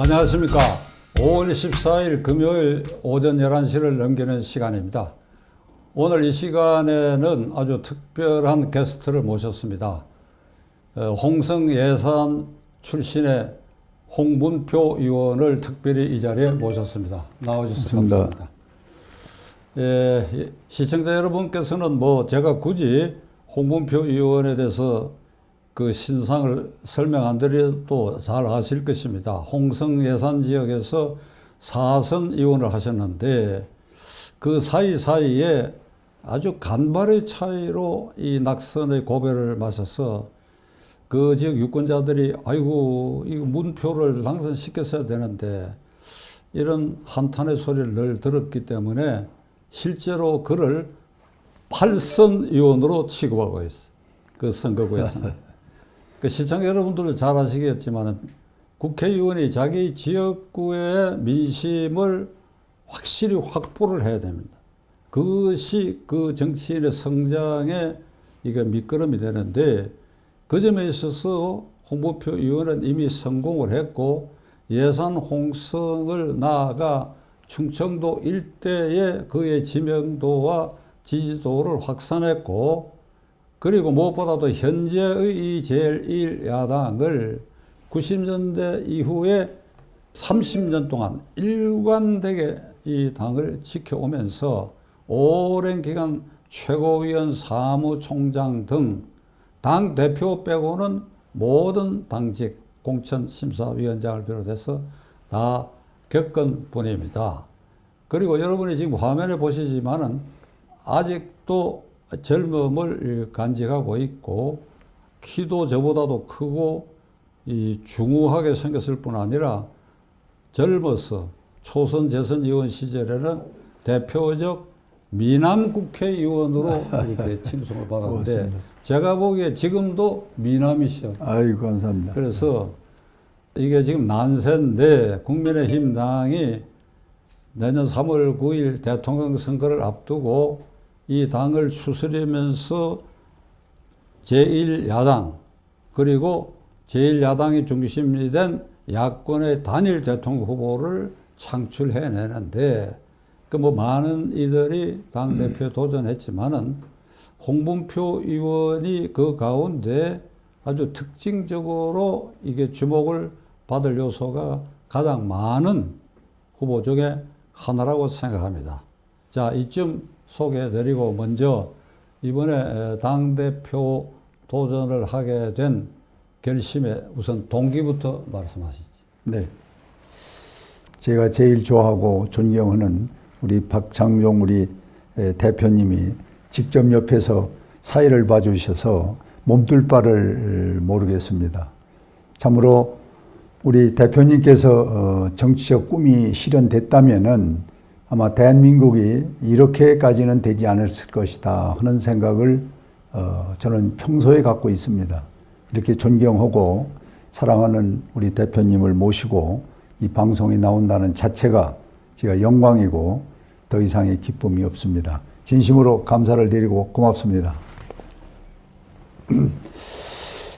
안녕하십니까. 5월 14일 금요일 오전 11시를 넘기는 시간입니다. 오늘 이 시간에는 아주 특별한 게스트를 모셨습니다. 홍성 예산 출신의 홍문표 의원을 특별히 이 자리에 모셨습니다. 나와주셔서 감사합니다. 시청자 여러분께서는 제가 굳이 홍문표 의원에 대해서 그 신상을 설명 안 드려도 잘 아실 것입니다. 홍성 예산 지역에서 4선 의원을 하셨는데 그 사이사이에 아주 간발의 차이로 이 낙선의 고배를 마셔서 그 지역 유권자들이 아이고 이거 문표를 당선시켰어야 되는데 이런 한탄의 소리를 늘 들었기 때문에 실제로 그를 8선 의원으로 취급하고 있어요. 그 선거구에서는. 그 시청자 여러분들도 잘 아시겠지만 국회의원이 자기 지역구의 민심을 확실히 확보를 해야 됩니다. 그것이 그 정치인의 성장에 이게 밑거름이 되는데 그 점에 있어서 홍문표 의원은 이미 성공을 했고 예산 홍성을 나아가 충청도 일대의 그의 지명도와 지지도를 확산했고 그리고 무엇보다도 현재의 이 제1야당을 90년대 이후에 30년 동안 일관되게 이 당을 지켜오면서 오랜 기간 최고위원, 사무총장 등 당 대표 빼고는 모든 당직, 공천심사위원장을 비롯해서 다 겪은 분입니다. 그리고 여러분이 지금 화면에 보시지만은 아직도 젊음을 간직하고 있고 키도 저보다도 크고 이 중후하게 생겼을 뿐 아니라 젊어서 초선 재선 의원 시절에는 대표적 미남 국회의원으로 이렇게 칭송을 받았는데 고맙습니다. 제가 보기에 지금도 미남이셔. 아이고 감사합니다. 그래서 이게 지금 난세인데 국민의힘 당이 내년 3월 9일 대통령 선거를 앞두고 이 당을 추스리면서 제1야당 그리고 제1야당이 중심이 된 야권의 단일 대통령 후보를 창출해내는데 많은 이들이 당대표에 도전했지만은 홍문표 의원이 그 가운데 아주 특징적으로 이게 주목을 받을 요소가 가장 많은 후보 중에 하나라고 생각합니다. 자, 이쯤 소개해드리고 먼저 이번에 당대표 도전을 하게 된 결심의 우선 동기부터 말씀하시죠. 네. 제가 제일 좋아하고 존경하는 우리 박장용 우리 대표님이 직접 옆에서 사회를 봐주셔서 몸둘 바를 모르겠습니다. 참으로 우리 대표님께서 정치적 꿈이 실현됐다면은 아마 대한민국이 이렇게까지는 되지 않았을 것이다 하는 생각을 저는 평소에 갖고 있습니다. 이렇게 존경하고 사랑하는 우리 대표님을 모시고 이 방송에 나온다는 자체가 제가 영광이고 더 이상의 기쁨이 없습니다. 진심으로 감사를 드리고 고맙습니다.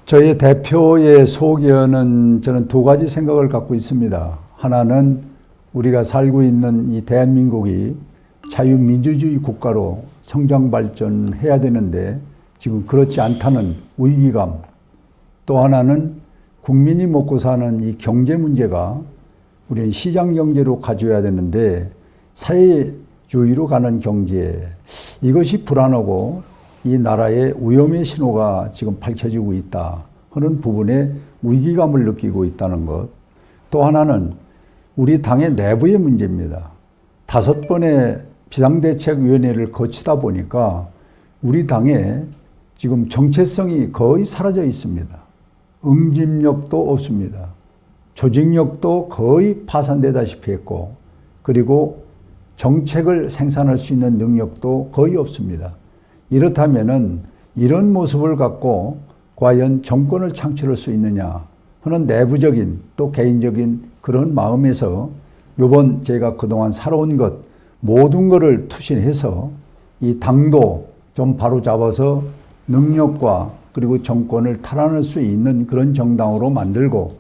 저희 대표의 소견은 저는 두 가지 생각을 갖고 있습니다. 하나는 우리가 살고 있는 이 대한민국이 자유민주주의 국가로 성장 발전해야 되는데 지금 그렇지 않다는 위기감, 또 하나는 국민이 먹고 사는 이 경제 문제가 우리는 시장 경제로 가져야 되는데 사회주의로 가는 경제, 이것이 불안하고 이 나라의 위험의 신호가 지금 밝혀지고 있다 하는 부분에 위기감을 느끼고 있다는 것. 또 하나는 우리 당의 내부의 문제입니다. 5번의 비상대책위원회를 거치다 보니까 우리 당에 지금 정체성이 거의 사라져 있습니다. 응집력도 없습니다. 조직력도 거의 파산되다시피 했고 그리고 정책을 생산할 수 있는 능력도 거의 없습니다. 이렇다면은 이런 모습을 갖고 과연 정권을 창출할 수 있느냐 하는 내부적인 또 개인적인 그런 마음에서 요번 제가 그동안 살아온 것 모든 것을 투신해서 이 당도 좀 바로잡아서 능력과 그리고 정권을 탈환할 수 있는 그런 정당으로 만들고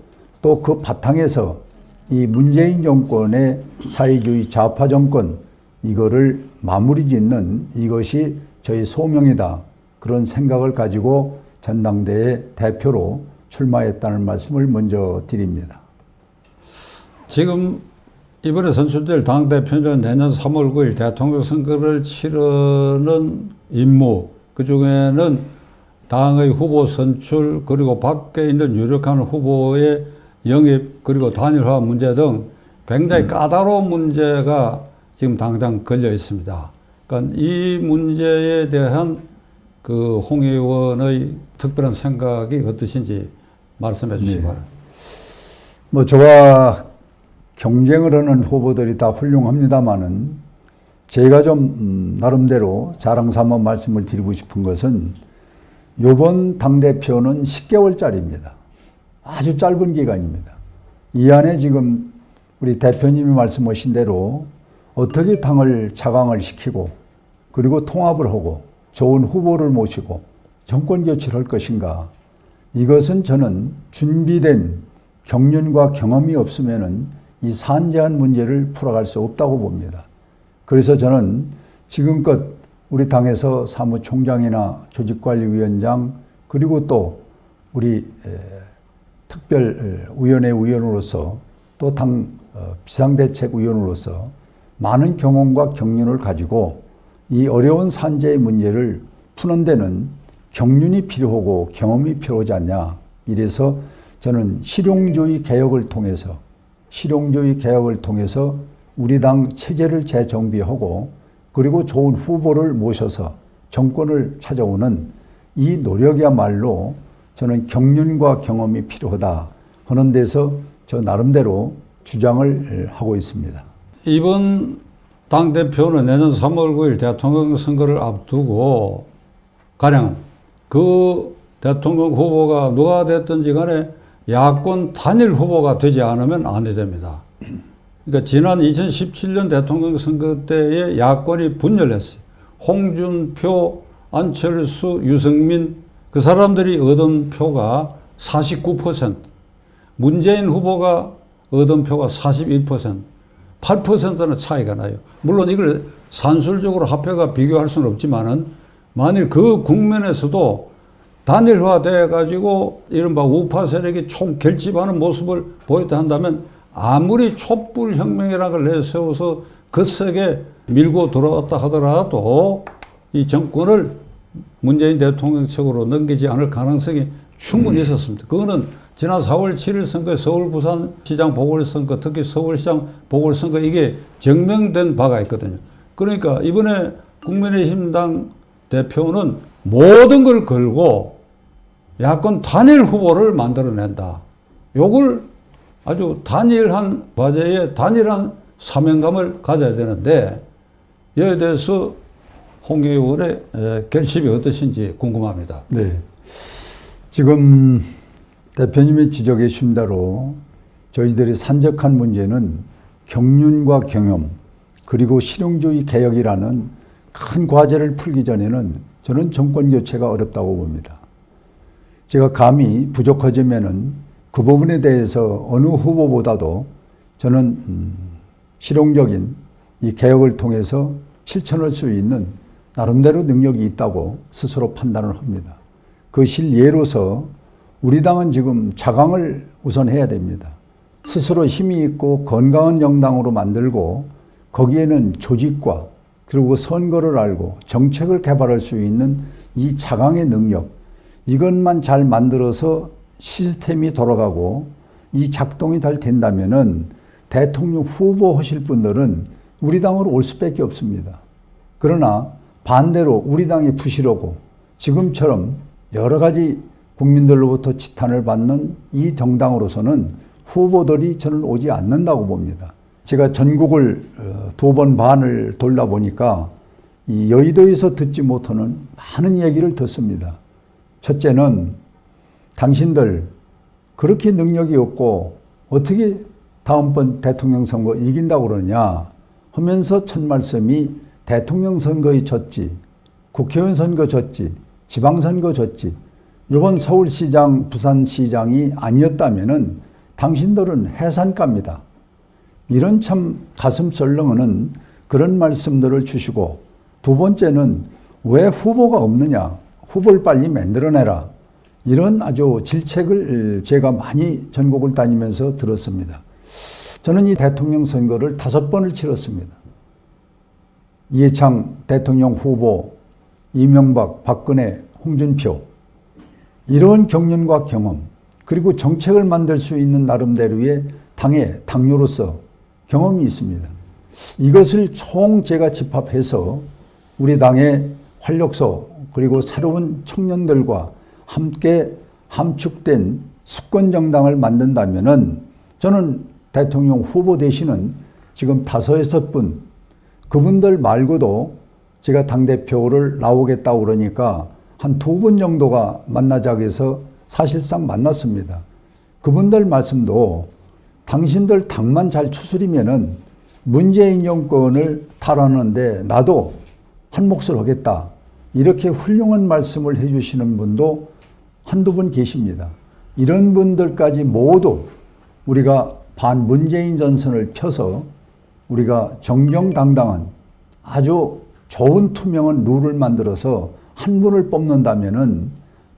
또 그 바탕에서 이 문재인 정권의 사회주의 좌파 정권 이거를 마무리 짓는 이것이 저희 소명이다. 그런 생각을 가지고 전당대회 대표로 출마했다는 말씀을 먼저 드립니다. 지금 이번에 선출될 당대표는 내년 3월 9일 대통령 선거를 치르는 임무, 그중에는 당의 후보 선출 그리고 밖에 있는 유력한 후보의 영입 그리고 단일화 문제 등 굉장히 까다로운 문제가 지금 당장 걸려 있습니다. 그러니까 이 문제에 대한 그 홍 의원의 특별한 생각이 어떠신지 말씀해 주시기 바랍니다. 뭐 저와 경쟁을 하는 후보들이 다 훌륭합니다만은 제가 좀 나름대로 자랑 삼아 말씀을 드리고 싶은 것은 이번 당대표는 10개월짜리입니다. 아주 짧은 기간입니다. 이 안에 지금 우리 대표님이 말씀하신 대로 어떻게 당을 자강을 시키고 그리고 통합을 하고 좋은 후보를 모시고 정권 교체를 할 것인가. 이것은 저는 준비된 경륜과 경험이 없으면은 이 산재한 문제를 풀어갈 수 없다고 봅니다. 그래서 저는 지금껏 우리 당에서 사무총장이나 조직관리위원장 그리고 또 우리 특별위원회 위원으로서 또 당 비상대책위원으로서 많은 경험과 경륜을 가지고 이 어려운 산재의 문제를 푸는 데는 경륜이 필요하고 경험이 필요하지 않냐. 이래서 저는 실용주의 개혁을 통해서 우리 당 체제를 재정비하고 그리고 좋은 후보를 모셔서 정권을 찾아오는 이 노력이야말로 저는 경륜과 경험이 필요하다 하는 데서 저 나름대로 주장을 하고 있습니다. 이번 당대표는 내년 3월 9일 대통령 선거를 앞두고 가령 그 대통령 후보가 누가 됐든지 간에 야권 단일 후보가 되지 않으면 안 됩니다. 그러니까 지난 2017년 대통령 선거 때에 야권이 분열했어요. 홍준표, 안철수, 유승민 그 사람들이 얻은 표가 49%, 문재인 후보가 얻은 표가 41%, 8%는 차이가 나요. 물론 이걸 산술적으로 합표가 비교할 수는 없지만은 만일 그 국면에서도 단일화돼 가지고 이른바 우파 세력이 총 결집하는 모습을 보였다 한다면 아무리 촛불 혁명이라는 걸 내세워서 거세게 밀고 들어왔다 하더라도 이 정권을 문재인 대통령 측으로 넘기지 않을 가능성이 충분히 있었습니다. 그거는 지난 4월 7일 선거 서울 부산시장 보궐선거 특히 서울시장 보궐선거 이게 증명된 바가 있거든요. 그러니까 이번에 국민의힘당 대표는 모든 걸 걸고 야권 단일 후보를 만들어낸다. 요걸 아주 단일한 과제에 단일한 사명감을 가져야 되는데 여기에 대해서 홍 의원의 결심이 어떠신지 궁금합니다. 네. 지금 대표님이 지적해 주신 대로 저희들이 산적한 문제는 경륜과 경험 그리고 실용주의 개혁이라는 큰 과제를 풀기 전에는 저는 정권 교체가 어렵다고 봅니다. 제가 감히 부족하지만은 그 부분에 대해서 어느 후보보다도 저는 실용적인 이 개혁을 통해서 실천할 수 있는 나름대로 능력이 있다고 스스로 판단을 합니다. 그 실예로서 우리 당은 지금 자강을 우선 해야 됩니다. 스스로 힘이 있고 건강한 정당으로 만들고 거기에는 조직과 그리고 선거를 알고 정책을 개발할 수 있는 이 자강의 능력 이것만 잘 만들어서 시스템이 돌아가고 이 작동이 잘 된다면은 대통령 후보 하실 분들은 우리 당으로 올 수밖에 없습니다. 그러나 반대로 우리 당이 부실하고 지금처럼 여러 가지 국민들로부터 지탄을 받는 이 정당으로서는 후보들이 저는 오지 않는다고 봅니다. 제가 전국을 2번 반을 돌다 보니까 이 여의도에서 듣지 못하는 많은 얘기를 듣습니다. 첫째는 당신들 그렇게 능력이 없고 어떻게 다음번 대통령 선거 이긴다고 그러냐 하면서 첫 말씀이 대통령 선거에 졌지, 국회의원 선거 졌지, 지방선거 졌지, 이번 서울시장, 부산시장이 아니었다면은 당신들은 해산가입니다. 이런 참 가슴 설렁하는 그런 말씀들을 주시고, 두 번째는 왜 후보가 없느냐, 후보를 빨리 만들어내라, 이런 아주 질책을 제가 많이 전국을 다니면서 들었습니다. 저는 이 대통령 선거를 5번을 치렀습니다. 이해창 대통령 후보, 이명박, 박근혜, 홍준표, 이런 경륜과 경험, 그리고 정책을 만들 수 있는 나름대로의 당의 당뇨로서 경험이 있습니다. 이것을 총 제가 집합해서 우리 당의 활력소, 그리고 새로운 청년들과 함께 함축된 수권정당을 만든다면은, 저는 대통령 후보 되시는 지금 5, 6분, 그분들 말고도 제가 당대표를 나오겠다고 그러니까 한 2분 정도가 만나자고 해서 사실상 만났습니다. 그분들 말씀도 당신들 당만 잘 추스리면은 문재인 정권을 탈환하는데 나도 한 몫을 하겠다, 이렇게 훌륭한 말씀을 해주시는 분도 한두 분 계십니다. 이런 분들까지 모두 우리가 반문재인 전선을 펴서 우리가 정정당당한 아주 좋은 투명한 룰을 만들어서 한 분을 뽑는다면은,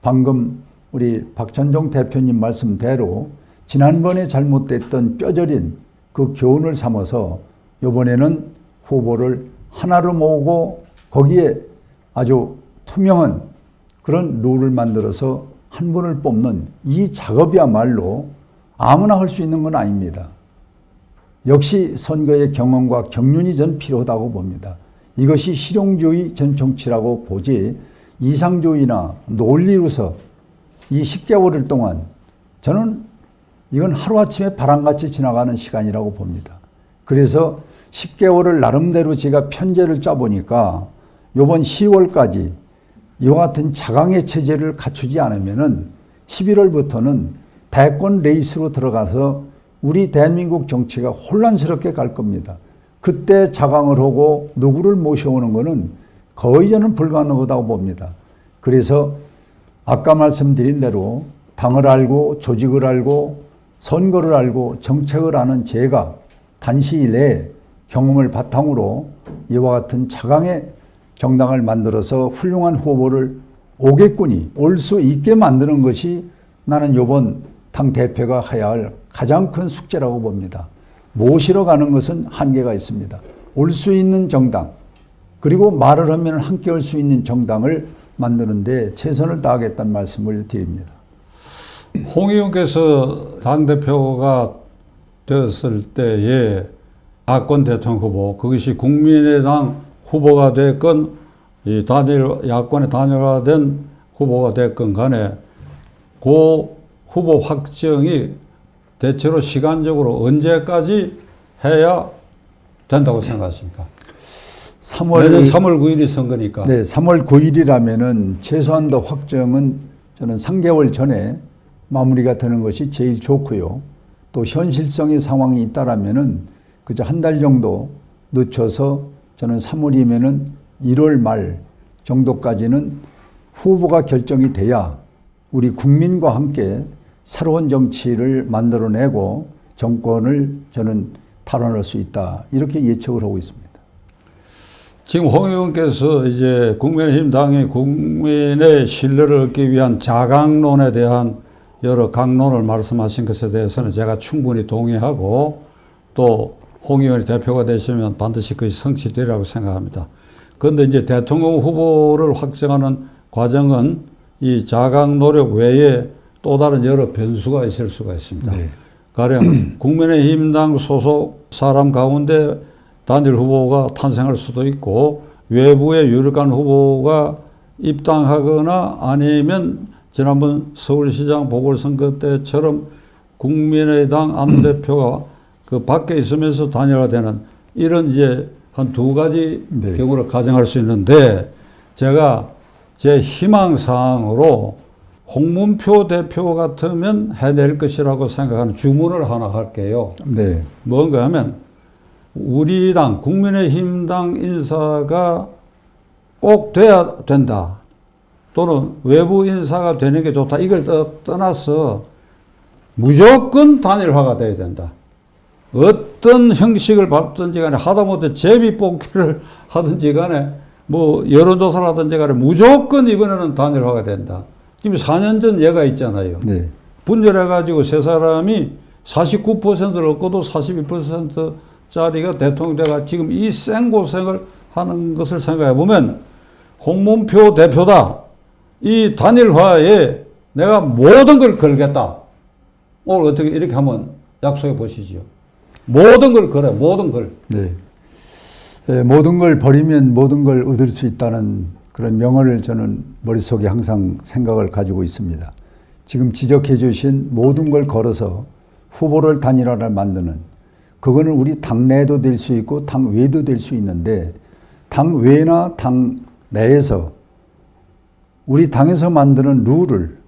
방금 우리 박찬종 대표님 말씀대로 지난번에 잘못됐던 뼈저린 그 교훈을 삼아서 이번에는 후보를 하나로 모으고 거기에 아주 투명한 그런 룰을 만들어서 한 분을 뽑는 이 작업이야말로 아무나 할 수 있는 건 아닙니다. 역시 선거의 경험과 경륜이 전 필요하다고 봅니다. 이것이 실용주의 전 정치라고 보지, 이상주의나 논리로서 이 10개월 동안 저는 이건 하루아침에 바람같이 지나가는 시간이라고 봅니다. 그래서 10개월을 나름대로 제가 편제를 짜보니까 이번 10월까지 이와 같은 자강의 체제를 갖추지 않으면은 11월부터는 대권 레이스로 들어가서 우리 대한민국 정치가 혼란스럽게 갈 겁니다. 그때 자강을 하고 누구를 모셔오는 것은 거의 저는 불가능하다고 봅니다. 그래서 아까 말씀드린 대로 당을 알고 조직을 알고 선거를 알고 정책을 아는 제가 단시일 내에 경험을 바탕으로 이와 같은 자강의 정당을 만들어서 훌륭한 후보를 오겠군이 올 수 있게 만드는 것이 나는 이번 당 대표가 해야 할 가장 큰 숙제라고 봅니다. 모시러 가는 것은 한계가 있습니다. 올 수 있는 정당, 그리고 말을 하면 함께 할 수 있는 정당을 만드는데 최선을 다하겠다는 말씀을 드립니다. 홍 의원께서 당대표가 되었을 때에 야권 대통령 후보, 그것이 국민의당 후보가 됐건 이 야권의 단일화된 후보가 됐건 간에 그 후보 확정이 대체로 시간적으로 언제까지 해야 된다고 생각하십니까? 내년 3월 9일이 선거니까. 네, 3월 9일이라면은 최소한 더 확정은 저는 3개월 전에 마무리가 되는 것이 제일 좋고요. 또 현실성의 상황이 있다라면은 그저 한 달 정도 늦춰서 저는 3월이면은 1월 말 정도까지는 후보가 결정이 돼야 우리 국민과 함께 새로운 정치를 만들어내고 정권을 저는 탈환할 수 있다, 이렇게 예측을 하고 있습니다. 지금 홍 의원께서 이제 국민의힘 당이 국민의 신뢰를 얻기 위한 자강론에 대한 여러 강론을 말씀하신 것에 대해서는 제가 충분히 동의하고, 또 홍 의원이 대표가 되시면 반드시 그것이 성취되리라고 생각합니다. 그런데 이제 대통령 후보를 확정하는 과정은 이 자강 노력 외에 또 다른 여러 변수가 있을 수가 있습니다. 네. 가령 국민의힘당 소속 사람 가운데 단일 후보가 탄생할 수도 있고, 외부의 유력한 후보가 입당하거나 아니면 지난번 서울시장 보궐선거 때처럼 국민의당 안대표가 그 밖에 있으면서 단일화되는 이런 이제 한 2가지 네. 경우를 가정할 수 있는데, 제가 제 희망사항으로 홍문표 대표 같으면 해낼 것이라고 생각하는 주문을 하나 할게요. 네. 뭔가 하면 우리 당, 국민의힘 당 인사가 꼭 돼야 된다, 또는 외부 인사가 되는 게 좋다, 이걸 떠나서 무조건 단일화가 돼야 된다, 어떤 형식을 밟든지 간에 하다못해 제비뽑기를 하든지 간에 뭐 여론조사를 하든지 간에 무조건 이번에는 단일화가 된다. 지금 4년 전 예가 있잖아요. 네. 분열해가지고 세 사람이 49%를 얻고도 42%짜리가 대통령 돼가 지금 이 생고생을 하는 것을 생각해 보면 홍문표 대표다. 이 단일화에 내가 모든 걸 걸겠다. 오늘 어떻게 이렇게 한번 약속해 보시죠. 모든 걸 걸어, 모든 걸. 네. 모든 걸 버리면 모든 걸 얻을 수 있다는 그런 명언을 저는 머릿속에 항상 생각을 가지고 있습니다. 지금 지적해 주신 모든 걸 걸어서 후보를 단일화를 만드는, 그거는 우리 당내도 될 수 있고 당 외도 될 수 있는데, 당 외나 당 내에서 우리 당에서 만드는 룰을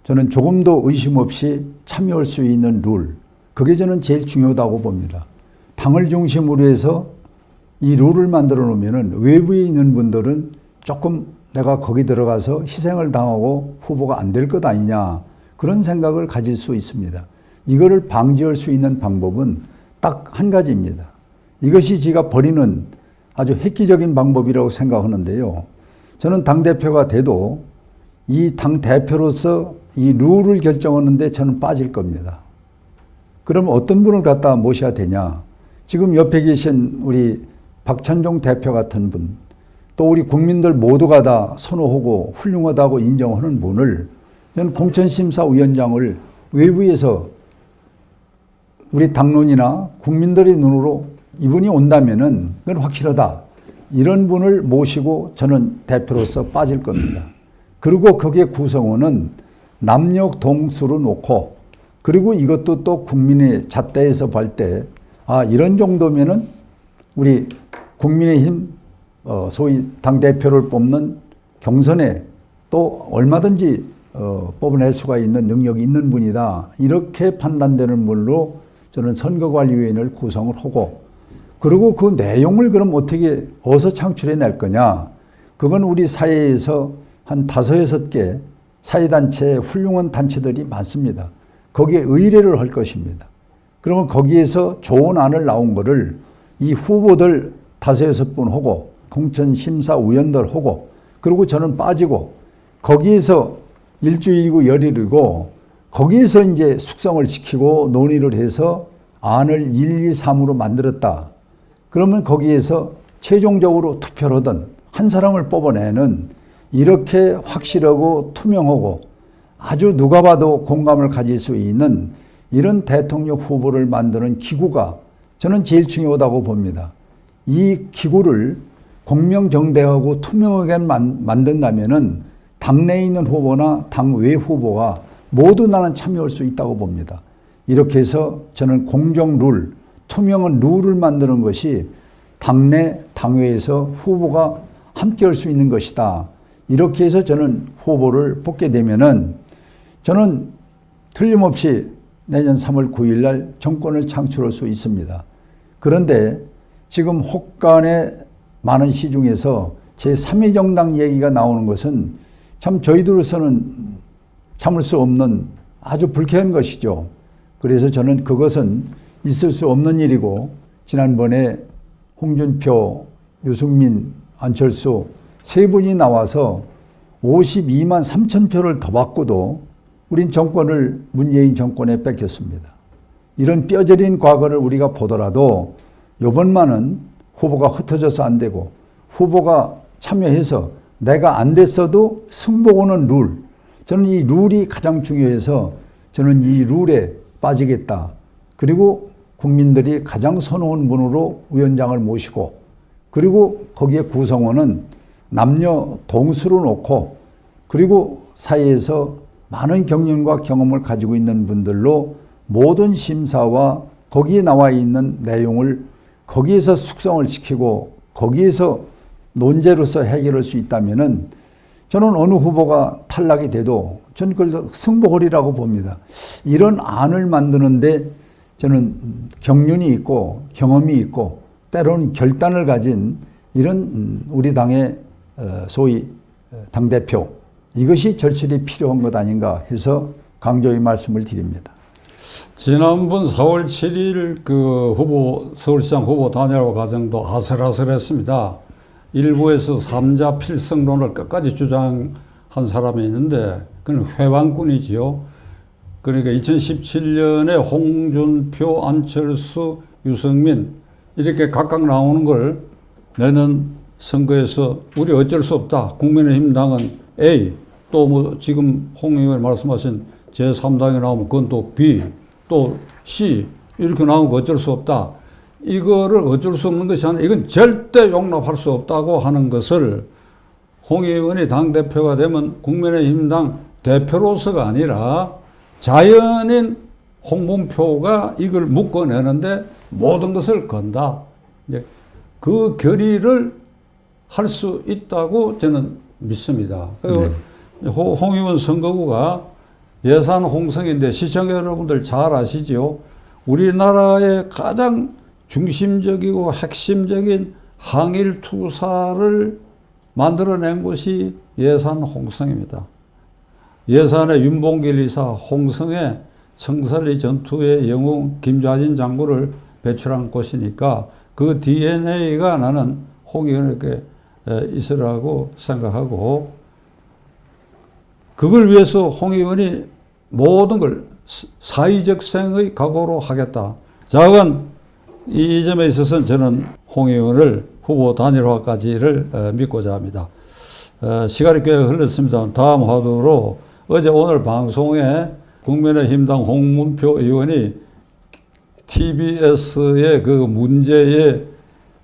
저는 조금도 의심 없이 참여할 수 있는 룰, 그게 저는 제일 중요하다고 봅니다. 당을 중심으로 해서 이 룰을 만들어 놓으면은 외부에 있는 분들은 조금 내가 거기 들어가서 희생을 당하고 후보가 안 될 것 아니냐, 그런 생각을 가질 수 있습니다. 이거를 방지할 수 있는 방법은 딱 한 가지입니다. 이것이 제가 버리는 아주 획기적인 방법이라고 생각하는데요. 저는 당대표가 돼도 이 당대표로서 이 룰을 결정하는데 저는 빠질 겁니다. 그럼 어떤 분을 갖다 모셔야 되냐? 지금 옆에 계신 우리 박찬종 대표 같은 분, 또 우리 국민들 모두가 다 선호하고 훌륭하다고 인정하는 분을 저는 공천심사위원장을 외부에서 우리 당론이나 국민들의 눈으로 이분이 온다면은 그건 확실하다, 이런 분을 모시고 저는 대표로서 빠질 겁니다. 그리고 거기에 구성원은 남녀 동수로 놓고, 그리고 이것도 또 국민의 잣대에서 볼 때, 아, 이런 정도면은 우리 국민의힘 소위 당대표를 뽑는 경선에 또 얼마든지 뽑아낼 수가 있는 능력이 있는 분이다, 이렇게 판단되는 분으로 저는 선거관리위원회를 구성을 하고, 그리고 그 내용을 그럼 어떻게 어디서 창출해낼 거냐, 그건 우리 사회에서 한 5-6개 사회단체, 훌륭한 단체들이 많습니다. 거기에 의뢰를 할 것입니다. 그러면 거기에서 좋은 안을 나온 거를 이 후보들 5-6분 하고 공천심사위원들 하고, 그리고 저는 빠지고, 거기에서 일주일이고 열일이고 거기에서 이제 숙성을 시키고 논의를 해서 안을 1, 2, 3으로 만들었다. 그러면 거기에서 최종적으로 투표를 하든 한 사람을 뽑아내는, 이렇게 확실하고 투명하고 아주 누가 봐도 공감을 가질 수 있는 이런 대통령 후보를 만드는 기구가 저는 제일 중요하다고 봅니다. 이 기구를 공명정대하고 투명하게 만든다면은 당내에 있는 후보나 당외 후보가 모두 나는 참여할 수 있다고 봅니다. 이렇게 해서 저는 공정 룰, 투명한 룰을 만드는 것이 당내, 당외에서 후보가 함께 할 수 있는 것이다. 이렇게 해서 저는 후보를 뽑게 되면은 저는 틀림없이 내년 3월 9일 날 정권을 창출할 수 있습니다. 그런데 지금 혹간의 많은 시중에서 제3위 정당 얘기가 나오는 것은 참 저희들로서는 참을 수 없는 아주 불쾌한 것이죠. 그래서 저는 그것은 있을 수 없는 일이고, 지난번에 홍준표, 유승민, 안철수 세 분이 나와서 52만 3천 표를 더 받고도 우린 정권을 문재인 정권에 뺏겼습니다. 이런 뼈저린 과거를 우리가 보더라도 이번만은 후보가 흩어져서 안 되고, 후보가 참여해서 내가 안 됐어도 승복하는 룰, 저는 이 룰이 가장 중요해서 저는 이 룰에 빠지겠다. 그리고 국민들이 가장 선호한 분으로 위원장을 모시고, 그리고 거기에 구성원은 남녀 동수로 놓고, 그리고 사회에서 많은 경륜과 경험을 가지고 있는 분들로 모든 심사와 거기에 나와 있는 내용을 거기에서 숙성을 시키고 거기에서 논제로서 해결할 수 있다면은 저는 어느 후보가 탈락이 돼도 저는 그걸 승복하리라고 봅니다. 이런 안을 만드는데 저는 경륜이 있고 경험이 있고 때로는 결단을 가진 이런 우리 당의 소위 당대표, 이것이 절실히 필요한 것 아닌가 해서 강조의 말씀을 드립니다. 지난번 4월 7일 그 서울시장 후보 단일화 과정도 아슬아슬했습니다. 일부에서 3자 필승론을 끝까지 주장한 사람이 있는데 그는 회왕꾼이지요. 그러니까 2017년에 홍준표, 안철수, 유승민 이렇게 각각 나오는 걸 내년 선거에서 우리 어쩔 수 없다. 국민의힘 당은 A, 또 뭐 지금 홍 의원이 말씀하신 제3당이 나오면 그건 또 B, 또 C 이렇게 나오면 어쩔 수 없다. 이거를 어쩔 수 없는 것이 아니라 이건 절대 용납할 수 없다고 하는 것을 홍 의원이 당대표가 되면 국민의힘 당 대표로서가 아니라 자연인 홍문표가 이걸 묶어내는데 모든 것을 건다. 이제 그 결의를 할 수 있다고 저는 믿습니다. 그리고 홍 의원 선거구가 예산 홍성인데 시청자 여러분들 잘 아시죠? 우리나라의 가장 중심적이고 핵심적인 항일 투사를 만들어낸 곳이 예산 홍성입니다. 예산의 윤봉길 이사, 홍성의 청설리 전투의 영웅 김좌진 장군을 배출한 곳이니까 그 DNA가 나는 홍 의원에게 있으라고 생각하고 그걸 위해서 홍 의원이 모든 걸 사의적생의 각오로 하겠다. 자건 이 점에 있어서는 저는 홍 의원을 후보 단일화까지를 믿고자 합니다. 시간이 꽤 흘렀습니다. 다음 화두로 어제 오늘 방송에 국민의힘당 홍문표 의원이 TBS의 그 문제에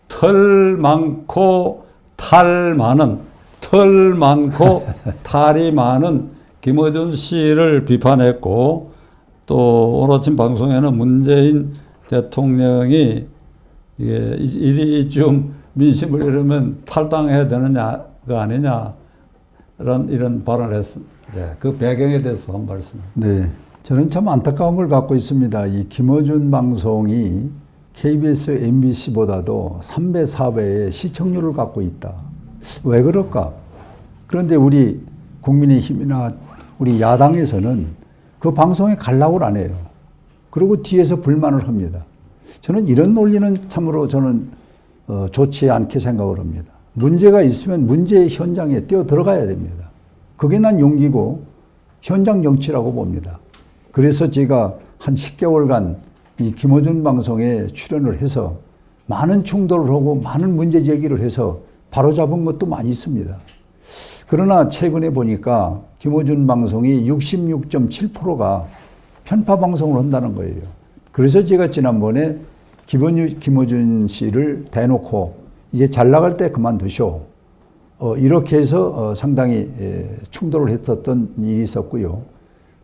털 많고 탈 많은 털 많고 탈이 많은 김어준 씨를 비판했고 또 오늘 아침 방송에는 문재인 대통령이 이게 이좀 민심을 이러면 탈당해야 되느냐가 아니냐 이런 발언을 했습니다. 네, 그 배경에 대해서 한 말씀. 네, 저는 참 안타까운 걸 갖고 있습니다. 이 김어준 방송이 KBS, MBC보다도 3배, 4배의 시청률을 갖고 있다. 왜 그럴까? 그런데 우리 국민의힘이나 우리 야당에서는 그 방송에 갈라고 안 해요. 그리고 뒤에서 불만을 합니다. 저는 이런 논리는 참으로 저는 좋지 않게 생각을 합니다. 문제가 있으면 문제의 현장에 뛰어 들어가야 됩니다. 그게 난 용기고 현장 정치라고 봅니다. 그래서 제가 한 10개월간 이 김어준 방송에 출연을 해서 많은 충돌을 하고 많은 문제 제기를 해서 바로잡은 것도 많이 있습니다. 그러나 최근에 보니까 김어준 방송이 66.7%가 편파 방송을 한다는 거예요. 그래서 제가 지난번에 김어준 씨를 대놓고 이제 잘 나갈 때 그만두쇼. 이렇게 해서 상당히 충돌을 했었던 일이 있었고요.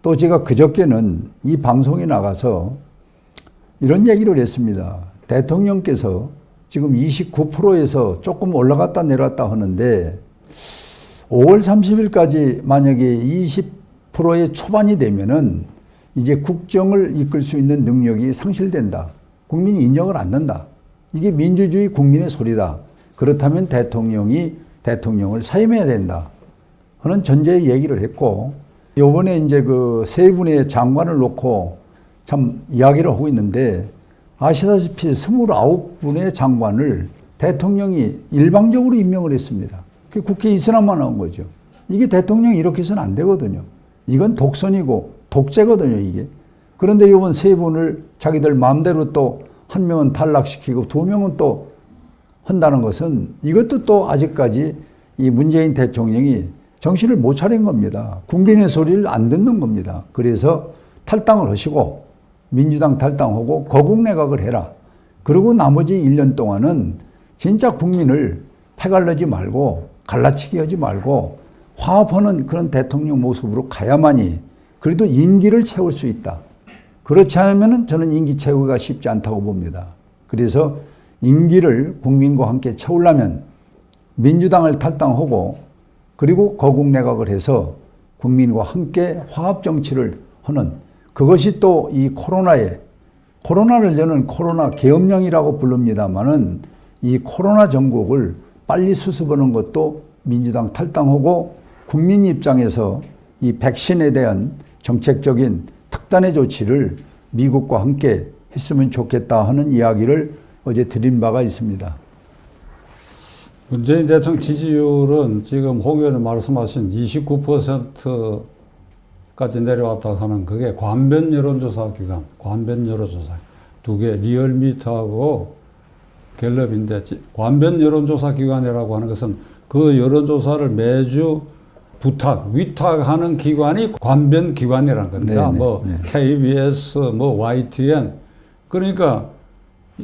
또 제가 그저께는 이 방송에 나가서 이런 얘기를 했습니다. 대통령께서 지금 29%에서 조금 올라갔다 내려갔다 하는데 5월 30일까지 만약에 20%의 초반이 되면은 이제 국정을 이끌 수 있는 능력이 상실된다. 국민이 인정을 안 한다. 이게 민주주의 국민의 소리다. 그렇다면 대통령을 사임해야 된다. 하는 전제의 얘기를 했고, 요번에 이제 그 세 분의 장관을 놓고 참 이야기를 하고 있는데, 아시다시피 29분의 장관을 대통령이 일방적으로 임명을 했습니다. 그게 국회 이슬람만 나온 거죠. 이게 대통령이 이렇게 해서는 안 되거든요. 이건 독선이고 독재거든요, 이게. 그런데 요번 세 분을 자기들 마음대로 또 한 명은 탈락시키고 두 명은 또 한다는 것은 이것도 또 아직까지 이 문재인 대통령이 정신을 못 차린 겁니다. 국민의 소리를 안 듣는 겁니다. 그래서 탈당을 하시고 민주당 탈당하고 거국내각을 해라. 그리고 나머지 1년 동안은 진짜 국민을 패갈르지 말고 갈라치기 하지 말고 화합하는 그런 대통령 모습으로 가야만이 그래도 임기를 채울 수 있다. 그렇지 않으면 저는 임기 채우기가 쉽지 않다고 봅니다. 그래서 임기를 국민과 함께 채우려면 민주당을 탈당하고 그리고 거국내각을 해서 국민과 함께 화합 정치를 하는 그것이 또 이 코로나를 저는 코로나 계엄령이라고 부릅니다만은 이 코로나 전국을 빨리 수습하는 것도 민주당 탈당하고 국민 입장에서 이 백신에 대한 정책적인 특단의 조치를 미국과 함께 했으면 좋겠다 하는 이야기를 어제 드린 바가 있습니다. 문재인 대통령 지지율은 지금 홍 의원이 말씀하신 29%까지 내려왔다 하는 그게 관변 여론조사 기관, 관변 여론조사 두 개, 리얼미터하고 갤럽인데 관변 여론조사 기관이라고 하는 것은 그 여론조사를 매주 위탁하는 기관이 관변 기관이라는 겁니다. KBS, YTN. 그러니까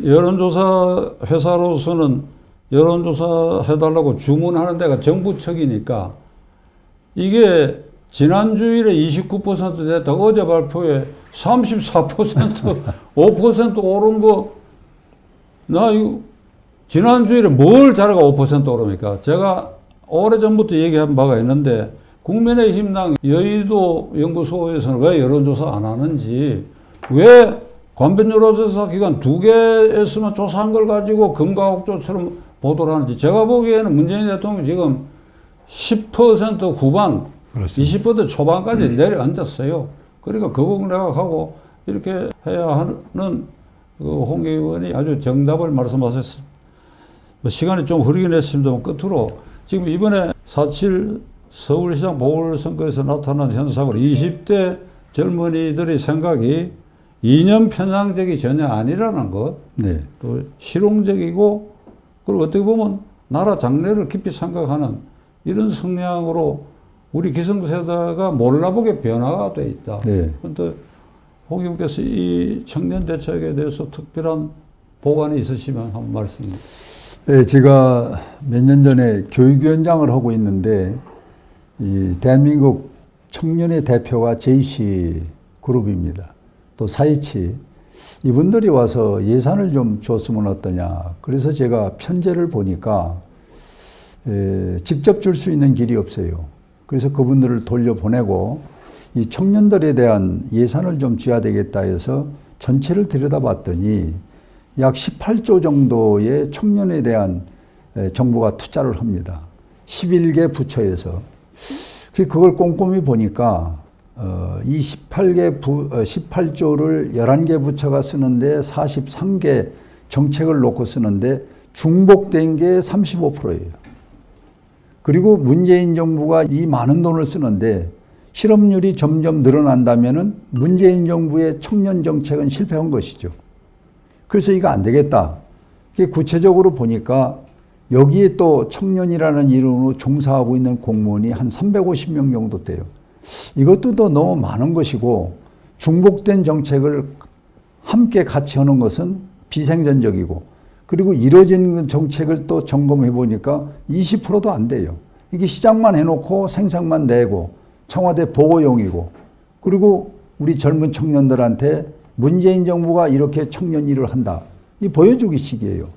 여론조사 회사로서는 여론조사 해달라고 주문하는 데가 정부 측이니까 이게 지난 주일에 29% 됐다. 어제 발표에 34%, 5% 오른 거, 나 이거 지난 주일에 뭘 잘해가 5% 오릅니까? 제가 오래전부터 얘기한 바가 있는데 국민의힘당 여의도 연구소에서는 왜 여론조사 안 하는지, 왜 관변 여론조사 기관 두 개에서만 조사한 걸 가지고 금가옥조처럼 보도를 하는지. 제가 보기에는 문재인 대통령 지금 10% 후반, 그렇습니다. 20% 초반까지 내려앉았어요. 그러니까 그 부분 생각하고 이렇게 해야 하는 홍 의원이 아주 정답을 말씀하셨습니다. 시간이 좀 흐르긴 했습니다만 끝으로 지금 이번에 4.7 서울시장 보궐선거에서 나타난 현상으로 20대 젊은이들의 생각이 이념 편향적이 전혀 아니라는 것, 네. 또 실용적이고, 그리고 어떻게 보면 나라 장래를 깊이 생각하는 이런 성향으로 우리 기성세대가 몰라보게 변화가 돼 있다. 네. 그런데 홍 의원께서 이 청년 대책에 대해서 특별한 보관이 있으시면 한번 말씀해 주세요. 네, 제가 몇 년 전에 교육위원장을 하고 있는데 이 대한민국 청년의 대표가 JC 그룹입니다. 또 사이치 이분들이 와서 예산을 좀 줬으면 어떠냐. 그래서 제가 편제를 보니까 직접 줄 수 있는 길이 없어요. 그래서 그분들을 돌려보내고 이 청년들에 대한 예산을 좀 줘야 되겠다 해서 전체를 들여다봤더니 약 18조 정도의 청년에 대한 정부가 투자를 합니다. 11개 부처에서. 그걸 꼼꼼히 보니까 이 18조를 11개 부처가 쓰는데 43개 정책을 놓고 쓰는데 중복된 게 35%예요. 그리고 문재인 정부가 이 많은 돈을 쓰는데 실업률이 점점 늘어난다면은 문재인 정부의 청년 정책은 실패한 것이죠. 그래서 이거 안 되겠다. 구체적으로 보니까 여기에 또 청년이라는 이름으로 종사하고 있는 공무원이 한 350명 정도 돼요. 이것도 또 너무 많은 것이고 중복된 정책을 함께 같이 하는 것은 비생산적이고, 그리고 이루어진 정책을 또 점검해 보니까 20%도 안 돼요. 이게 시장만 해놓고 생산만 내고 청와대 보고용이고, 그리고 우리 젊은 청년들한테 문재인 정부가 이렇게 청년 일을 한다, 이 보여주기식이에요.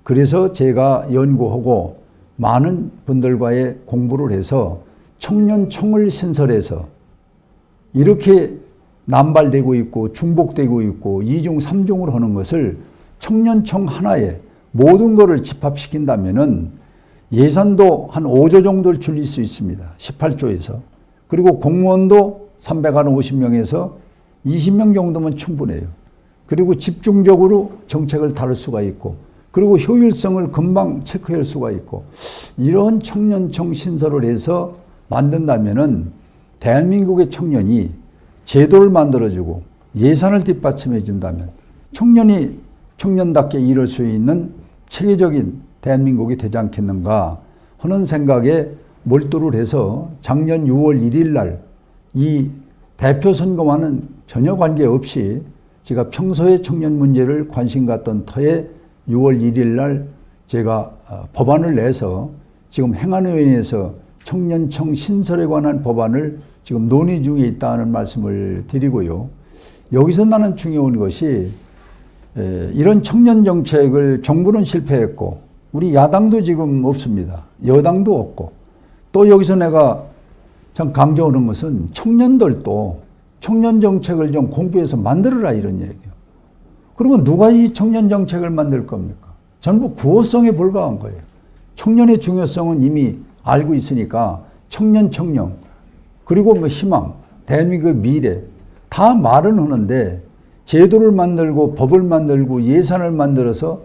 그래서 제가 연구하고 많은 분들과의 공부를 해서 청년청을 신설해서 이렇게 남발되고 있고 중복되고 있고 이중 삼중을 하는 것을 청년청 하나에 모든 것을 집합시킨다면은 예산도 한 5조 정도를 줄일 수 있습니다. 18조에서. 그리고 공무원도 350명에서 20명 정도면 충분해요. 그리고 집중적으로 정책을 다룰 수가 있고, 그리고 효율성을 금방 체크할 수가 있고, 이런 청년청 신설을 해서 만든다면은 대한민국의 청년이 제도를 만들어주고 예산을 뒷받침해 준다면 청년이 청년답게 일할 수 있는 체계적인 대한민국이 되지 않겠는가 하는 생각에 몰두를 해서 작년 6월 1일 날 이 대표 선거와는 전혀 관계없이 제가 평소에 청년 문제를 관심 갖던 터에 6월 1일 날 제가 법안을 내서 지금 행안위원회에서 청년청 신설에 관한 법안을 지금 논의 중에 있다는 말씀을 드리고요. 여기서 나는 중요한 것이 이런 청년 정책을 정부는 실패했고 우리 야당도 지금 없습니다. 여당도 없고, 또 여기서 내가 참 강조하는 것은 청년들도 청년 정책을 좀 공부해서 만들어라, 이런 얘기예요. 그러면 누가 이 청년 정책을 만들 겁니까? 전부 구호성에 불과한 거예요. 청년의 중요성은 이미 알고 있으니까 청년, 그리고 뭐 희망, 대한민국의 미래 다 말은 하는데 제도를 만들고 법을 만들고 예산을 만들어서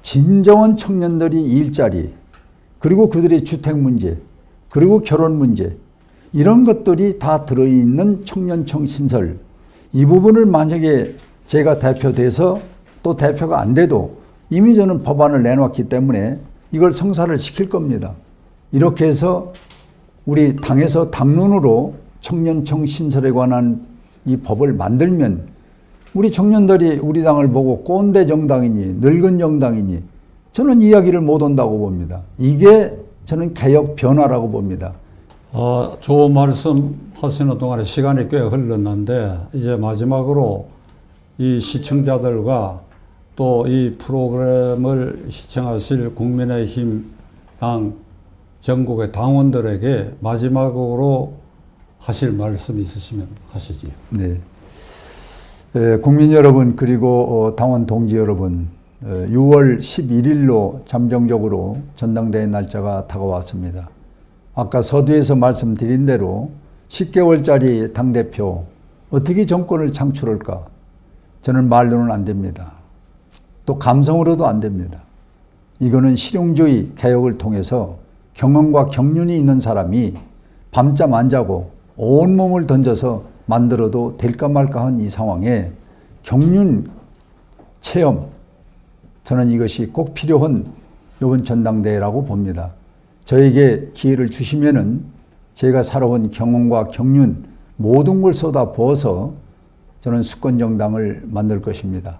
진정한 청년들이 일자리, 그리고 그들의 주택 문제, 그리고 결혼 문제, 이런 것들이 다 들어있는 청년청 신설, 이 부분을 만약에 제가 대표돼서 또 대표가 안 돼도 이미 저는 법안을 내놓았기 때문에 이걸 성사를 시킬 겁니다. 이렇게 해서 우리 당에서 당론으로 청년청 신설에 관한 이 법을 만들면 우리 청년들이 우리 당을 보고 꼰대 정당이니 늙은 정당이니 저는 이야기를 못 한다고 봅니다. 이게 저는 개혁 변화라고 봅니다. 좋은 말씀 하시는 동안에 시간이 꽤 흘렀는데 이제 마지막으로 이 시청자들과 또 이 프로그램을 시청하실 국민의힘 당 전국의 당원들에게 마지막으로 하실 말씀 있으시면 하시지요. 네. 국민 여러분 그리고 당원 동지 여러분, 6월 11일로 잠정적으로 전당대회 날짜가 다가왔습니다. 아까 서두에서 말씀드린 대로 10개월짜리 당대표 어떻게 정권을 창출할까? 저는 말로는 안 됩니다. 또 감성으로도 안 됩니다. 이거는 실용주의 개혁을 통해서 경험과 경륜이 있는 사람이 밤잠 안 자고 온몸을 던져서 만들어도 될까 말까 한 이 상황에 경륜 체험, 저는 이것이 꼭 필요한 이번 전당대회라고 봅니다. 저에게 기회를 주시면은 제가 살아온 경험과 경륜 모든 걸 쏟아 부어서 저는 수권정당을 만들 것입니다.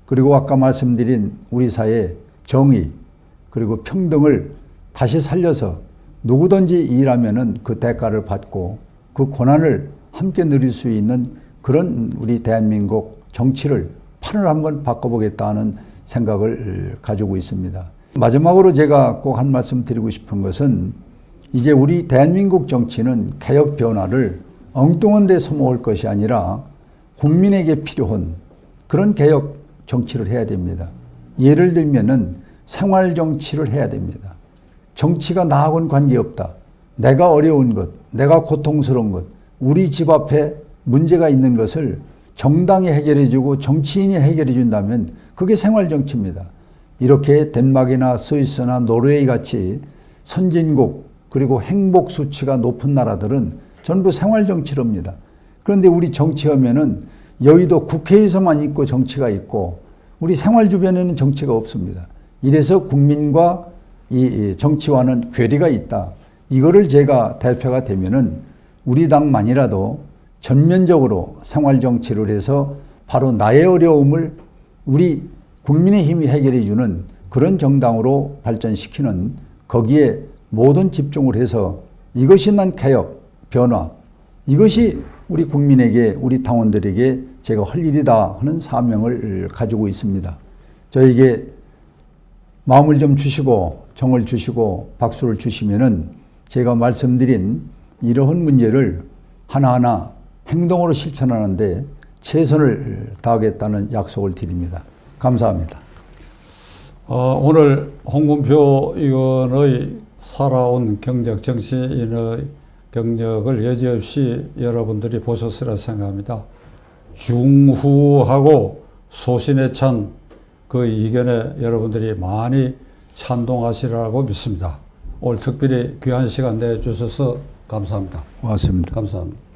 그리고 아까 말씀드린 우리 사회의 정의 그리고 평등을 다시 살려서 누구든지 일하면은 그 대가를 받고 그 고난을 함께 누릴 수 있는 그런 우리 대한민국 정치를 판을 한번 바꿔보겠다는 생각을 가지고 있습니다. 마지막으로 제가 꼭 한 말씀 드리고 싶은 것은 이제 우리 대한민국 정치는 개혁 변화를 엉뚱한 데 소모할 것이 아니라 국민에게 필요한 그런 개혁 정치를 해야 됩니다. 예를 들면은 생활 정치를 해야 됩니다. 정치가 나하고는 관계없다. 내가 어려운 것, 내가 고통스러운 것, 우리 집 앞에 문제가 있는 것을 정당이 해결해주고 정치인이 해결해준다면 그게 생활 정치입니다. 이렇게 덴마크나 스위스나 노르웨이 같이 선진국 그리고 행복 수치가 높은 나라들은 전부 생활 정치랍니다. 그런데 우리 정치하면은 여의도 국회에서만 있고 정치가 있고 우리 생활 주변에는 정치가 없습니다. 이래서 국민과 이 정치와는 괴리가 있다. 이거를 제가 대표가 되면은 우리 당만이라도 전면적으로 생활 정치를 해서 바로 나의 어려움을 우리 국민의힘이 해결해 주는 그런 정당으로 발전시키는 거기에 모든 집중을 해서 이것이 난 개혁, 변화, 이것이 우리 국민에게, 우리 당원들에게 제가 할 일이다 하는 사명을 가지고 있습니다. 저에게 마음을 좀 주시고 정을 주시고 박수를 주시면은 제가 말씀드린 이러한 문제를 하나하나 행동으로 실천하는데 최선을 다하겠다는 약속을 드립니다. 감사합니다. 오늘 홍문표 의원의 살아온 경력, 정치인의 경력을 여지없이 여러분들이 보셨으리라 생각합니다. 중후하고 소신에 찬 그 의견에 여러분들이 많이 찬동하시라고 믿습니다. 오늘 특별히 귀한 시간 내주셔서 감사합니다. 고맙습니다. 감사합니다.